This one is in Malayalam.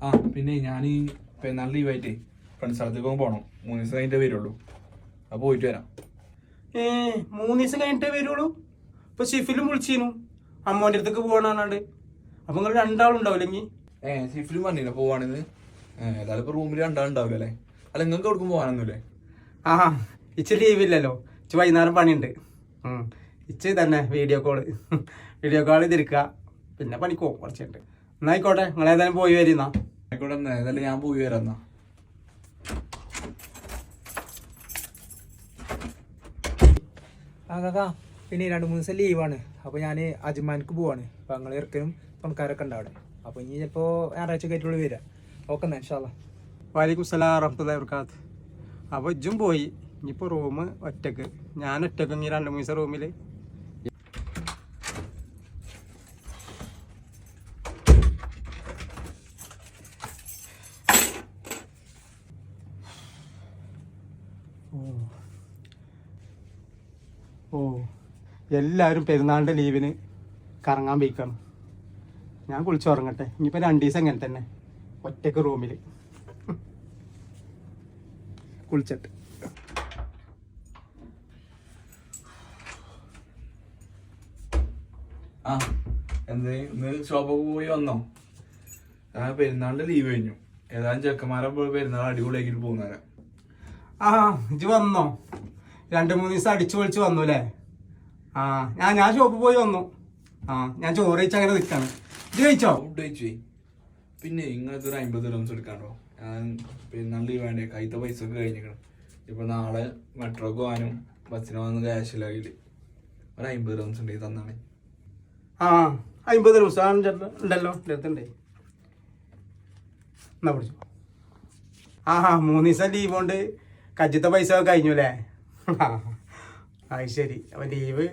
ആ പിന്നെ ഞാൻ ഈ പെരുന്നാൾ ലീവായിട്ടേ ഫ്രണ്ട്സ് സ്ഥലത്തേക്ക് പോകണം. 3 ദിവസം കഴിഞ്ഞിട്ടേ വരുള്ളൂ. അപ്പോൾ പോയിട്ട് വരാം. 3 ദിവസം കഴിഞ്ഞിട്ടേ വരുള്ളൂ? ഇപ്പൊ ഷിഫിലും വിളിച്ചിരുന്നു അമ്മോന്റെ അടുത്തേക്ക് പോകണാണ്ട്. അപ്പൊ നിങ്ങൾ രണ്ടാളുണ്ടാവില്ലെങ്കിൽ ഷിഫിലും പറഞ്ഞില്ല പോവാണെന്ന്. ഏതായാലും ഇപ്പൊ റൂമിൽ രണ്ടാളുണ്ടാവില്ല അല്ലേ? അല്ല നിങ്ങൾക്ക് എവിടേക്കും പോകാനൊന്നുമില്ലേ? ആ ഇച്ച് ലീവില്ലല്ലോ. ഇച്ച് വൈകുന്നേരം പണിയുണ്ട്. ഇച്ച് തന്നെ വീഡിയോ കോള് ചെയ്തിരിക്കുക. പിന്നെ പണിക്കോ കുറച്ചുണ്ട്. എന്നായിക്കോട്ടെ, നിങ്ങളേതായാലും പോയി വരുന്ന. ആയിക്കോട്ടെ, ഏതായാലും ഞാൻ പോയി വരാം എന്നാ. കാക്കാ പിന്നെ 2-3 ദിവസം ലീവാണ്. അപ്പോൾ ഞാൻ അജ്മാൻക്ക് പോവാണ്. അപ്പോൾ ഞങ്ങൾ ഇറക്കനും പണക്കാരൊക്കെ ഉണ്ട് അവിടെ. അപ്പോൾ ഇനി ചിലപ്പോൾ ഞായറാഴ്ച കയറ്റുള്ളൂ വരിക. ഓക്കെ എന്നാ ഇൻഷാ അല്ലാ. വലൈക്കും സലാം വറഹ്മത്തുള്ളാഹി വബറകാത്ത്. അപ്പോൾ ഇജ്ജും പോയി. ഇനിയിപ്പോൾ റൂം ഒറ്റക്ക്, ഞാൻ ഒറ്റക്ക്. ഇനി 2-3 ദിവസം റൂമിൽ. ഓ എല്ലാവരും പെരുന്നാളിൻ്റെ ലീവിന് കറങ്ങാൻ പോയിക്കാണ്. ഞാൻ കുളിച്ചുറങ്ങട്ടെ. ഇനിയിപ്പോൾ 2 ദിവസം അങ്ങനെ തന്നെ ഒറ്റക്ക് റൂമിൽ കുളിച്ചിട്ട്. ആ എന്തേ ഇന്ന് ഷോപ്പൊക്കെ പോയി വന്നോ? പെരുന്നാളിന്റെ ലീവ് കഴിഞ്ഞു. ഏതായാലും ചെക്കന്മാരെ പെരുന്നാൾ അടിപൊളിയാക്കിട്ട് പോകുന്നവരാ. ആ ഇജ്ജ് വന്നോ? 2-3 ദിവസം അടിച്ചു പൊളിച്ച് വന്നു അല്ലേ? ആ ഞാൻ ഷോപ്പിൽ പോയി വന്നു. ആ ഞാൻ ചോറ് കഴിച്ച് അങ്ങനെ നിൽക്കാണ്. ഇജ്ജ് കഴിച്ചോ? ഫുഡ് കഴിച്ചു. പിന്നെ ഇങ്ങനത്തെ ഒരു 50 dirhams എടുക്കാണ്ടോ? ഞാൻ പെരുന്നാൾ ലീവ് വേണ്ടേ, കൈത്ത പൈസ ഒക്കെ കഴിഞ്ഞിരിക്കണം. ഇപ്പൊ നാളെ മെട്രോക്ക് പോകാനും ബസ്സിന് വന്ന് ക്യാഷിലാകില്ല. ഒരു 50 dirhams ഉണ്ടെങ്കിൽ തന്നാണ്. ആ 50 ദിവസം ഉണ്ടല്ലോ അടുത്തുണ്ടേ. എന്നാ പിടിച്ചു. 3 ദിവസം ലീവ് കൊണ്ട് കജ്ജത്തെ പൈസ ഒക്കെ കഴിഞ്ഞു അല്ലേ? അത് ശരി. അപ്പം ലീവ്